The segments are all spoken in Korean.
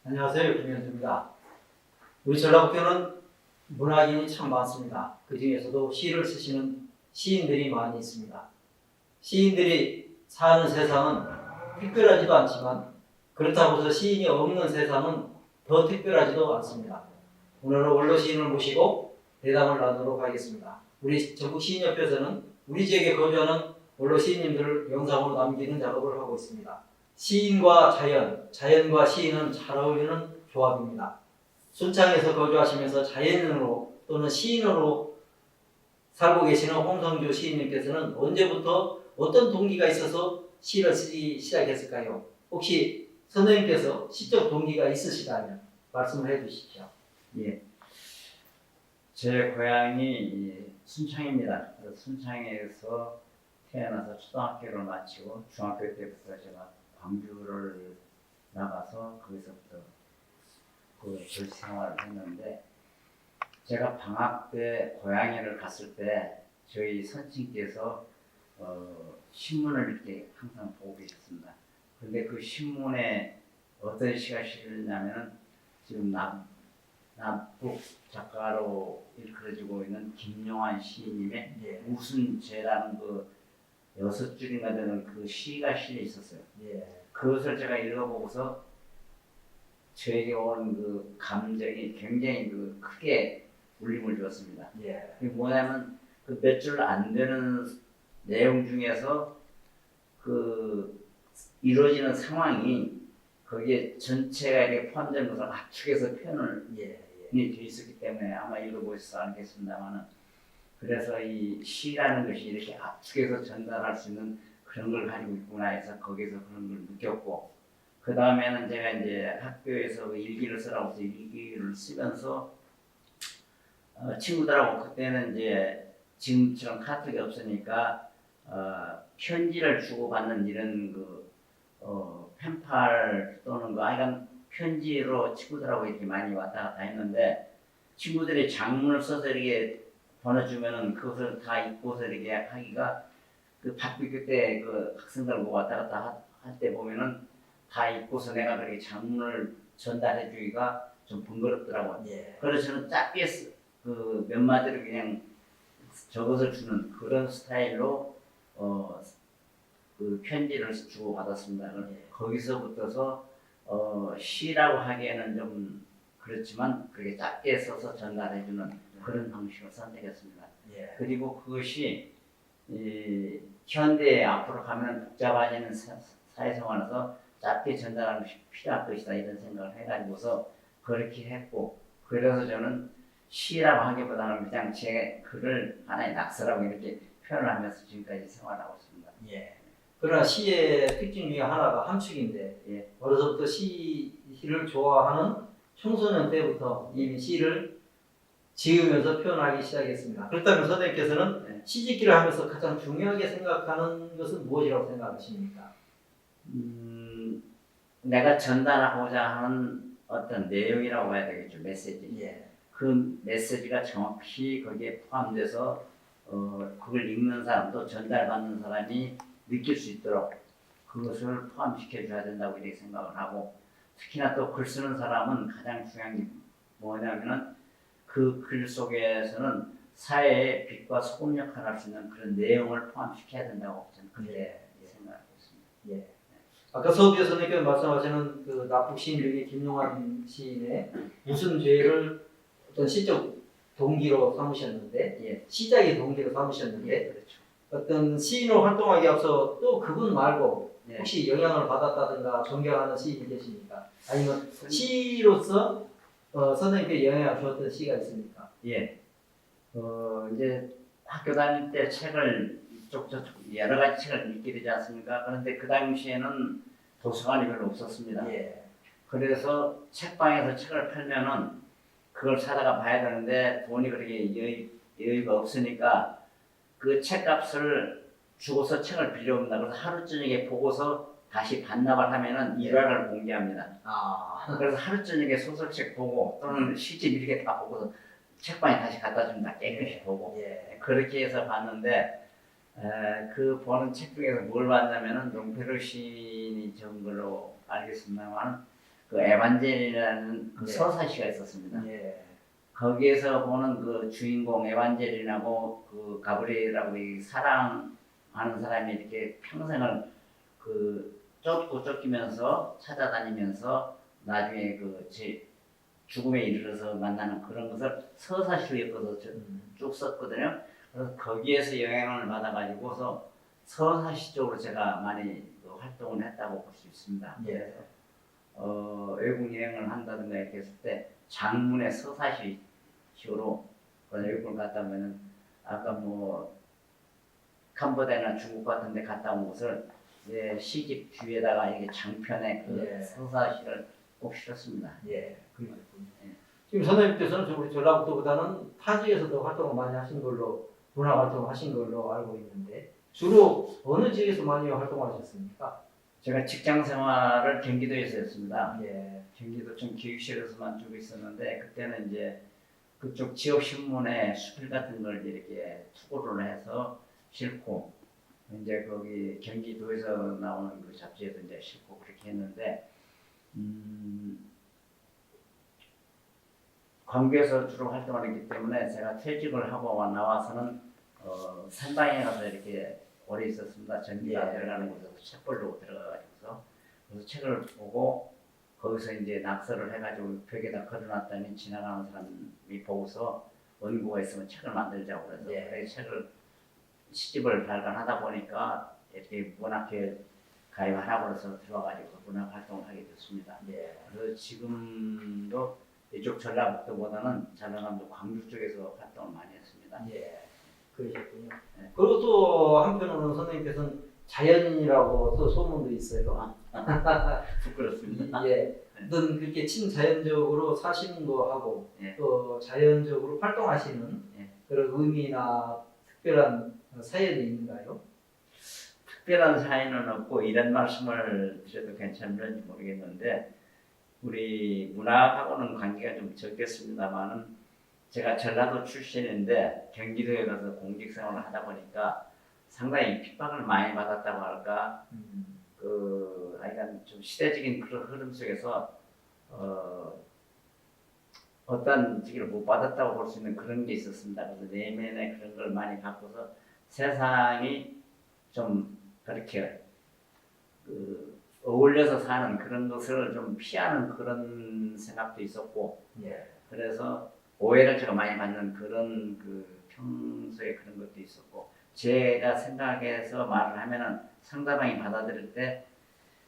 안녕하세요. 김현주입니다. 우리 전라북도는 문학인이 참 많습니다. 그 중에서도 시를 쓰시는 시인들이 많이 있습니다. 시인들이 사는 세상은 특별하지도 않지만 그렇다고 해서 시인이 없는 세상은 더 특별하지도 않습니다. 오늘은 원로 시인을 모시고 대담을 나누도록 하겠습니다. 우리 전국시인협회에서는 우리 지역에 거주하는 원로 시인님들을 영상으로 남기는 작업을 하고 있습니다. 시인과 자연, 자연과 시인은 잘 어울리는 조합입니다. 순창에서 거주하시면서 자연인으로 또는 시인으로 살고 계시는 홍성주 시인님께서는 언제부터 어떤 동기가 있어서 시를 쓰기 시작했을까요? 혹시 선생님께서 시적 동기가 있으시다면 말씀을 해주시죠. 예, 제 고향이 순창입니다. 순창에서 태어나서 초등학교를 마치고 중학교 때부터 제가 광주를 나가서 거기서부터 그 교시 생활을 했는데, 제가 방학 때 고향에를 갔을 때 저희 선친께서 신문을 이렇게 항상 보고 계셨습니다. 근데 그 신문에 어떤 시가 실렸냐면은 지금 남북 작가로 일컬어지고 있는 김용환 시인님의 우순죄라는 그 6줄인가 되는 그 시가 실려 있었어요. 그것을 제가 읽어보고서 저에게 온 그 감정이 굉장히 그 크게 울림을 주었습니다. 그게 뭐냐면 그 몇 줄 안 되는 내용 중에서 그 이루어지는 상황이 거기에 전체가 이렇게 포함된 것을 압축해서 표현을 되어 있었기 때문에 아마 읽어보셔서 알겠습니다만은, 그래서 이 시라는 것이 이렇게 압축해서 전달할 수 있는 그런 걸 가지고 있구나 해서 거기서 그런 걸 느꼈고, 그 다음에는 제가 이제 학교에서 일기를 쓰라고 해서 일기를 쓰면서 친구들하고 그때는 이제 지금처럼 카톡이 없으니까 편지를 주고받는 이런 그 펜팔 또는 그 하여간 편지로 친구들하고 이렇게 많이 왔다 갔다 했는데, 친구들이 장문을 써서 이렇게 보내주면은 그것을 다 읽고서 이렇게 하기가 그 바쁘기 때 그 학생들하고 왔다 갔다 할 때 보면은 다 읽고서 내가 그렇게 장문을 전달해 주기가 좀 번거롭더라고요. 그래서 저는 짧게 그 몇 마디를 그냥 적어서 주는 그런 스타일로 그 편지를 주고 받았습니다. 거기서부터서 시라고 하기에는 좀 그렇지만 그렇게 짧게 써서 전달해주는 그런 방식을 선택했습니다. 그리고 그것이 현대에 앞으로 가면 복잡해지는 사회생활에서 짧게 전달하는 것이 필요할 것이다 이런 생각을 해가지고서 그렇게 했고, 그래서 저는 시라고 하기보다는 그냥 제 글을 하나의 낙서라고 이렇게 표현을 하면서 지금까지 생활하고 있습니다. 그러나 시의 특징 중에 하나가 함축인데 어려서부터 시를 좋아하는 청소년 때부터 이미 시를 지으면서 표현하기 시작했습니다. 그렇다면 선생님께서는 시집기를 하면서 가장 중요하게 생각하는 것은 무엇이라고 생각하십니까? 내가 전달하고자 하는 어떤 내용이라고 해야 되겠죠. 메시지. 그 메시지가 정확히 거기에 포함돼서 그걸 읽는 사람 또 전달받는 사람이 느낄 수 있도록 그것을 포함시켜 줘야 된다고 이렇게 생각을 하고, 특히나 또 글 쓰는 사람은 가장 중요한 게 뭐냐면은 그 글 속에서는 사회의 빛과 소금 역할을 할 수 있는 그런 내용을 포함시켜야 된다고 저는 그렇게 생각하고 있습니다. 아까 서두에 선생님께서 말씀하시는 그 납북 시인 중에 김용환 시인의 무슨 죄를 어떤 시적 동기로 삼으셨는데, 시작의 동기로 삼으셨는데, 그렇죠. 어떤 시인으로 활동하기 앞서 또 그분 말고 혹시 영향을 받았다든가 존경하는 시인이 계십니까? 아니면 시로서 선생님께 영향을 주었던 시가 있습니까? 이제 학교 다닐 때 책을 쪽저쪽 여러 가지 책을 읽게 되지 않습니까? 그런데 그 당시에는 도서관이 별로 없었습니다. 그래서 책방에서 책을 팔면은 그걸 사다가 봐야 되는데 돈이 그렇게 여유가 없으니까 그 책값을 주고서 책을 빌려옵니다. 그래서 하루 저녁에 보고서 다시 반납을 하면은 일화를 공개합니다. 그래서 하루 저녁에 소설책 보고 또는 시집 이렇게 다 보고서 책방에 다시 갖다 줍니다. 깨끗이 보고. 그렇게 해서 봤는데 그 보는 책 중에서 뭘 봤냐면은 롱페르 시인이 적은 걸로 알겠습니다만, 그 에반젤이라는 그 네. 서사시가 있었습니다. 예. 거기에서 보는 그 주인공 에반젤린하고 그 가브리엘하고 이 사랑하는 사람이 이렇게 평생을 그 쫓고 쫓기면서 찾아다니면서 나중에 죽음에 이르러서 만나는 그런 것을 서사시로 엮어서 쭉 썼거든요. 그래서 거기에서 영향을 받아가지고서 서사시 쪽으로 제가 많이 그 활동을 했다고 볼 수 있습니다. 예. 외국 여행을 한다든가 이렇게 했을 때 장문의 서사시 식으로 외국을 갔다 오면은 아까 뭐 캄보디아나 중국 같은 데 갔다 온 곳을 시집 뒤에다가 이게 장편의 그 예. 서사시를 꼭 실었습니다. 예. 그러셨군요. 예. 지금 선생님께서는 우리 전라북도보다는 타 지역에서도 활동을 많이 하신 걸로 문화 활동을 하신 걸로 알고 있는데 주로 어느 지역에서 많이 활동하셨습니까? 제가 직장 생활을 경기도에서 했습니다. 예. 경기도청 교육실에서만 쭉 있었는데 그때는 이제 그쪽 지역 신문에 수필 같은 걸 이렇게 투고를 해서 싣고 이제 거기 경기도에서 나오는 그 잡지에도 이제 싣고 그렇게 했는데 광주에서 주로 활동을 했기 때문에 제가 퇴직을 하고 나와서는 산방에 가서 이렇게 오래 있었습니다. 전기가 예. 들어가는 곳에서 책 보려고 들어가가지고서 그래서 책을 보고 거기서 이제 낙서를 해가지고 벽에다 걸어놨더니 지나가는 사람이 보고서 원고가 있으면 책을 만들자고 그래서 예. 그 책을 시집을 발간하다 보니까 이렇게 문학회에 가입하라고 해서 들어와가지고 문학 활동을 하게 됐습니다. 예. 그래서 지금도 이쪽 전라북도보다는 전라남도 광주 쪽에서 활동을 많이 했습니다. 예. 그러셨군요. 네. 그리고 또 한편으로는 선생님께서는 자연인이라고 또 소문도 있어요. 부끄럽습니다. 예. 어떤 그렇게 친자연적으로 사시는 거 하고 예. 또 자연적으로 활동하시는 예. 그런 의미나 특별한 사연이 있는가요? 특별한 사연은 없고 이런 말씀을 드려도 괜찮을지 모르겠는데 우리 문학하고는 관계가 좀 적겠습니다만은 제가 전라도 출신인데 경기도에 가서 공직생활을 하다 보니까 상당히 핍박을 많이 받았다고 할까 약간 좀 시대적인 그런 흐름 속에서 어떤 직위를 못 받았다고 볼 수 있는 그런 게 있었습니다. 그래서 내면에 그런 걸 많이 갖고서 세상이 좀 그렇게 어울려서 사는 그런 것을 좀 피하는 그런 생각도 있었고, 예. 그래서 오해를 제가 많이 받는 그런 평소에 그런 것도 있었고, 제가 생각해서 말을 하면은 상대방이 받아들일 때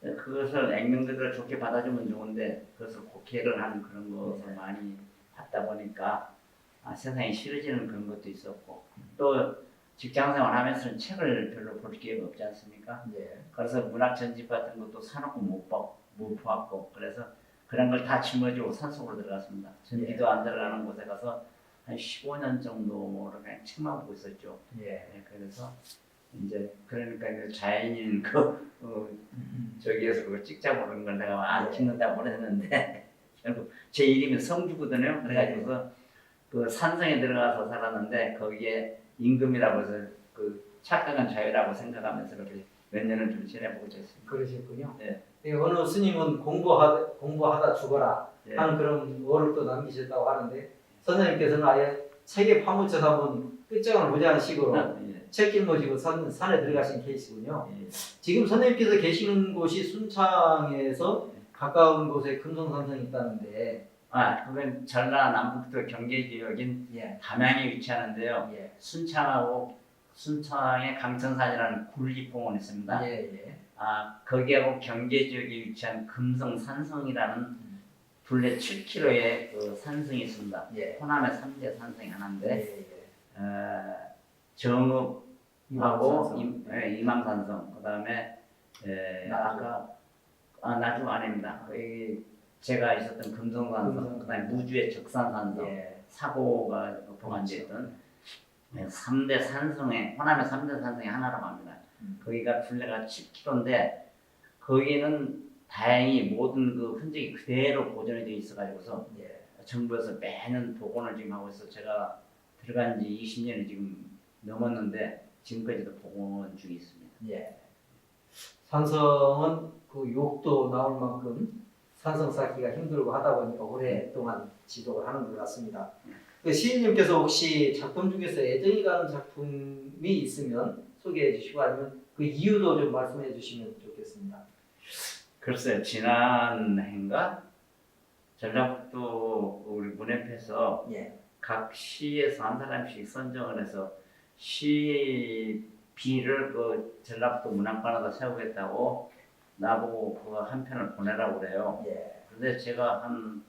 그것을 액면 그대로 좋게 받아주면 좋은데 그것을 곡해를 하는 그런 것을 많이 받다 보니까 세상이 싫어지는 그런 것도 있었고, 또 직장생활 하면서는 책을 별로 볼 기회가 없지 않습니까? 예. 그래서 문학 전집 같은 것도 사놓고 못 봤고, 그래서 그런 걸 다 짊어지고 산속으로 들어갔습니다. 전기도 안 들어가는 곳에 가서 한 15년 정도를 그냥 책만 보고 있었죠. 예. 그래서 이제 그러니까 자연인 저기에서 그거 찍자고 그런 걸 내가 안 찍는다고 그랬는데 결국 제 이름이 성주거든요. 그래가지고서 그 산성에 들어가서 살았는데 거기에 임금이라고 해서 그 착각한 자유라고 생각하면서 그렇게 몇 년을 좀 지내보고 있습니다. 그러셨군요. 네. 어느 스님은 공부하다 죽어라 네. 하는 그런 어를 또 남기셨다고 하는데 선생님께서는 아예 책에 파묻혀서 한번 끝장을 보자는 식으로 예. 책 짊어지고 산에 들어가신 케이스군요. 예. 지금 선생님께서 계시는 곳이 순창에서 가까운 곳에 금성산성이 있다는데 그건 전라남북도 경계지역인 예. 담양에 위치하는데요. 예. 순창에 강천산이라는 굴립봉원이 있습니다. 예. 거기하고 경계지역에 위치한 금성산성이라는 둘레 7km의 그 산성이 있습니다. 예. 호남의 3대 산성이 하나인데 예. 정읍하고 이망산성. 이망산성, 그다음에 나주. 나주 아닙니다. 거기 제가 있었던 금성산성, 그다음에 무주의 적산산성, 예. 사고가 포함되어 있던 3대 산성의 호남의 3대 산성의 하나라고 합니다. 거기가 둘레가 7km인데 거기는 다행히 모든 그 흔적이 그대로 보존이 되어 있어가지고서 예. 정부에서 매년 복원을 지금 하고 있어. 제가 들어간 지 20년이 지금 넘었는데 지금까지도 복원 중에 있습니다. 예. 산성은 그 욕도 나올 만큼 산성 쌓기가 힘들고 하다 보니까 오랫동안 지속을 하는 것 같습니다. 그 시인님께서 혹시 작품 중에서 애정이 가는 작품이 있으면 소개해 주시고 아니면 그 이유도 좀 말씀해 주시면 좋겠습니다. 글쎄요, 지난 해인가 전라북도 우리 문협에서 예. 각 시에서 한 사람씩 선정을 해서 시비를 그 전라북도 문학관에다 세우겠다고 나보고 그거 한 편을 보내라고 그래요. 예. 근데 제가 한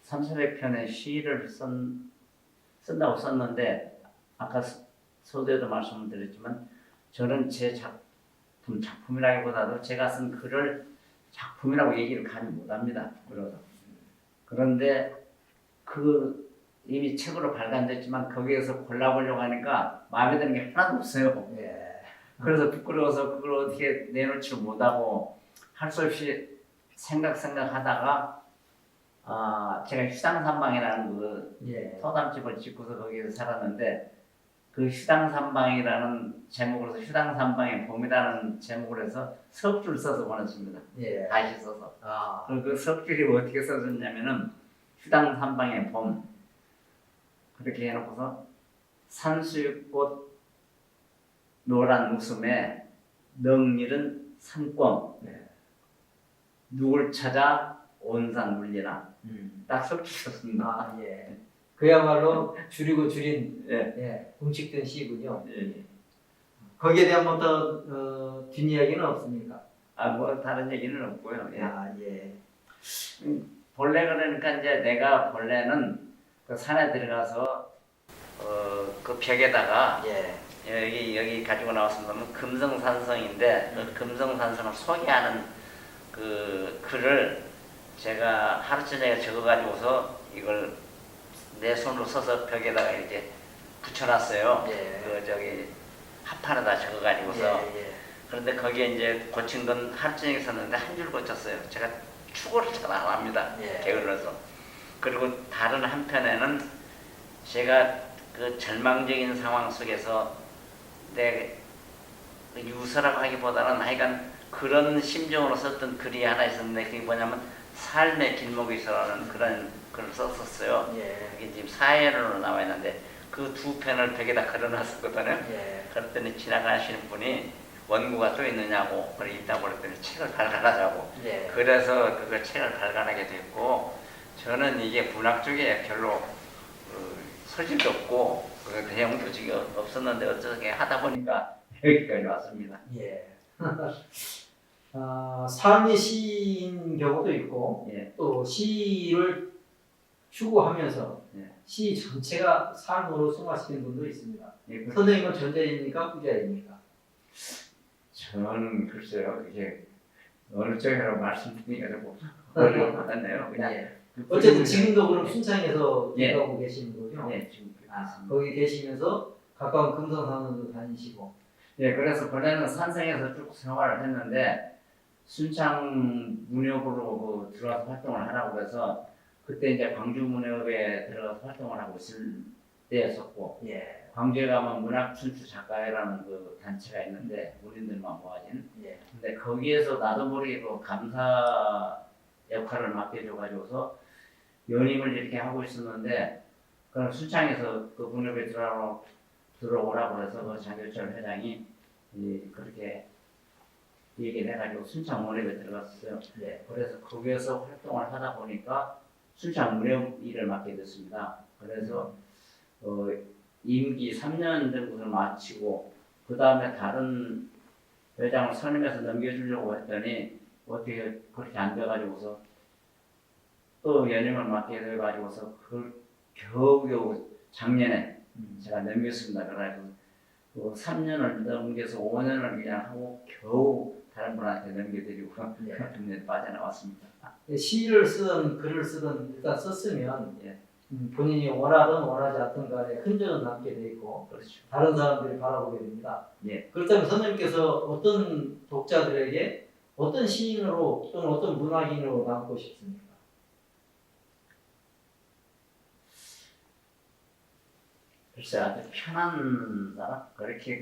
3,400편의 시를 쓴다고 썼는데 아까 서두에도 말씀을 드렸지만 저는 제 작품이라기보다도 제가 쓴 글을 작품이라고 얘기를 감히 못합니다. 그런데 그 이미 책으로 발간됐지만 거기에서 골라보려고 하니까 마음에 드는 게 하나도 없어요. 예. 그래서 부끄러워서 그걸 어떻게 내놓지를 못하고 할 수 없이 생각하다가 제가 휴당산방이라는 그 예. 서담집을 짓고서 거기에서 살았는데 그 휴당산방이라는 제목으로서 휴당산방의 봄이라는 제목을 해서 석줄 써서 보냈습니다. 예. 다시 써서. 아. 그 석줄이 어떻게 써졌냐면은 휴당산방의 봄 그렇게 해놓고서 산수유꽃 노란 웃음에 넋일은 산꽝 네. 누굴 찾아 온산 울리나 딱 석줄 썼습니다. 아, 예. 그야말로 줄이고 줄인 예. 예, 공식된 시군요. 예. 거기에 대한 뭐더 뒷이야기는 없습니까? 뭐 다른 얘기는 없고요. 예. 아, 예. 본래 그러니까 이제 내가 본래는 그 산에 들어가서 그 벽에다가 예. 여기 가지고 나왔습니다만 금성산성인데 그 금성산성을 소개하는 그 글을 제가 하루 저녁에 적어가지고서 이걸 내 손으로 써서 벽에다가 이렇게 붙여놨어요. 예. 그 저기 합판에다 적어가지고서. 예. 그런데 거기에 이제 고친 건 하루 종일 썼는데 한 줄 고쳤어요. 제가 축어를 잘 안 합니다. 예. 게을러서. 그리고 다른 한편에는 제가 그 절망적인 상황 속에서 내 유서라고 하기보다는 하여간 그런 심정으로 썼던 글이 하나 있었는데 그게 뭐냐면 삶의 길목에서라는 그런 글을 썼었어요. 예. 그게 지금 사회론으로 나와 있는데 그 두 편을 벽에다 걸어놨었거든요. 예. 그랬더니 지나가시는 분이 원고가 또 있느냐고 그래 있다고 그랬더니 책을 발간하자고. 예. 그래서 그걸 책을 발간하게 됐고 저는 이게 문학 쪽에 별로 소질도 없고 그 내용도 지금 없었는데 어떻게 하다 보니까 여기까지 왔습니다. 예. 삶의 시인 경우도 있고 예. 또 시를 추구하면서 예. 시 전체가 삶으로 승화시키는 분도 있습니다. 예, 선생님은 전자입니까? 후자입니까? 저는 글쎄요 이게 어느 쪽이라고 말씀드리기가 좀 어려울 것 같네요. 그냥 예. 어쨌든 지금도 그럼 예. 순창에서 예. 일하고 계시는 거죠? 예, 지금 거기 계시면서 가까운 금성산으로 다니시고. 예, 그래서 본래는 산성에서 쭉 생활을 했는데 순창 문협으로 들어가서 활동을 하라고 해서 그때 이제 광주 문협에 들어가서 활동을 하고 있을 때였었고 예. 광주에 가면 문학춘추 작가회라는 그 단체가 있는데 문인들만 모아진. 예. 근데 거기에서 나도 모르게 그 감사 역할을 맡게 돼가지고서 연임을 이렇게 하고 있었는데 그럼 순창에서 그 문협에 들어오라고 해서 그 장교철 회장이 그렇게 얘기를 해가지고 순창 문협에 들어갔어요. 예. 그래서 거기에서 활동을 하다 보니까 순창 문협 일을 맡게 됐습니다. 그래서 임기 3년 정도를 마치고 그 다음에 다른 회장을 선임해서 넘겨주려고 했더니 어떻게 그렇게 안 돼가지고서 또 연임을 맡게 돼가지고서 그걸 겨우겨우 작년에 제가 넘겼습니다. 그래가지고 3년을 넘겨서 5년을 그냥 하고 겨우 다른 분한테 넘겨드리고 네. 빠져나왔습니다. 시를 쓰든 글을 쓰든 일단 썼으면 예. 본인이 원하든 원하지 않든 간에 흔적은 남게 돼 있고 그렇죠. 다른 사람들이 바라보게 됩니다. 예. 그렇다면 선생님께서 어떤 독자들에게 어떤 시인으로 또는 어떤 문학인으로 남고 싶습니까? 글쎄 아주 편한 사람? 그렇게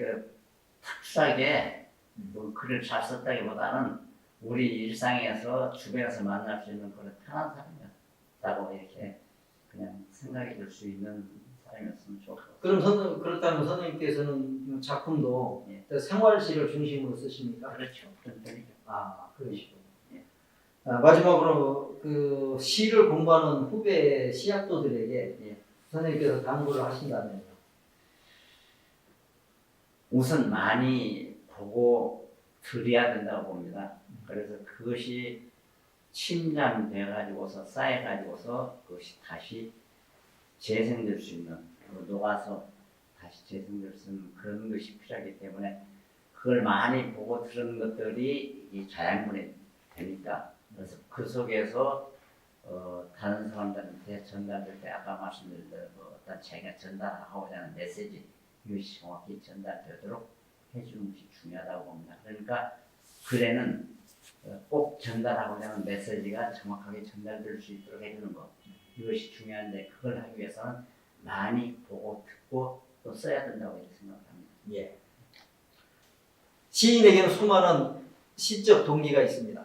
탁사하게 뭐 글을 잘 썼다기보다는 우리 일상에서 주변에서 만날 수 있는 그런 편한 사람이었다고 이렇게 그냥 생각이 들 수 있는 사람이었으면 좋을 것 같아요. 그렇다면 선생님께서는 이 작품도 예. 생활시를 중심으로 쓰십니까? 그렇죠. 그런 편이죠. 그러시군요. 예. 마지막으로 그 시를 공부하는 후배 시학도들에게 예. 선생님께서 당부를 하신다면요. 우선 많이 보고 들여야 된다고 봅니다. 그래서 그것이 침잠돼 가지고서 쌓여 가지고서 그것이 다시 재생될 수 있는, 녹아서 다시 재생될 수 있는 그런 것이 필요하기 때문에 그걸 많이 보고 들은 것들이 이 자양분이 되니까, 그래서 그 속에서 다른 사람들한테 전달될 때 아까 말씀드린 대로 어떤 자기가 전달하고자 하는 메시지, 이것이 정확히 전달되도록 해주는 것이 중요하다고 봅니다. 그러니까 글에는 꼭 전달하고자 하는 메시지가 정확하게 전달될 수 있도록 해주는 것, 이것이 중요한데 그걸 하기 위해서는 많이 보고 듣고 또 써야 된다고 이렇게 생각합니다. 예. 시인에게는 수많은 시적 동기가 있습니다.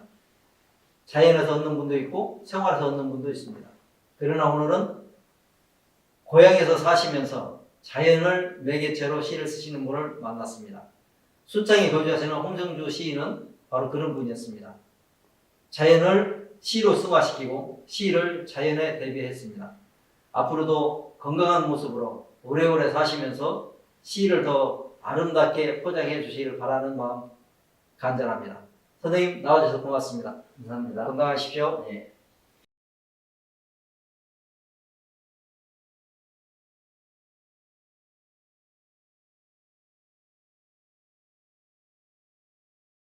자연에서 얻는 분도 있고 생활에서 얻는 분도 있습니다. 그러나 오늘은 고향에서 사시면서 자연을 매개체로 시를 쓰시는 분을 만났습니다. 순창에 거주하시는 홍성주 시인은 바로 그런 분이었습니다. 자연을 시로 승화시키고 시를 자연에 대비했습니다. 앞으로도 건강한 모습으로 오래오래 사시면서 시를 더 아름답게 포장해 주시기를 바라는 마음 간절합니다. 선생님 나와주셔서 고맙습니다. 감사합니다. 건강하십시오. 예.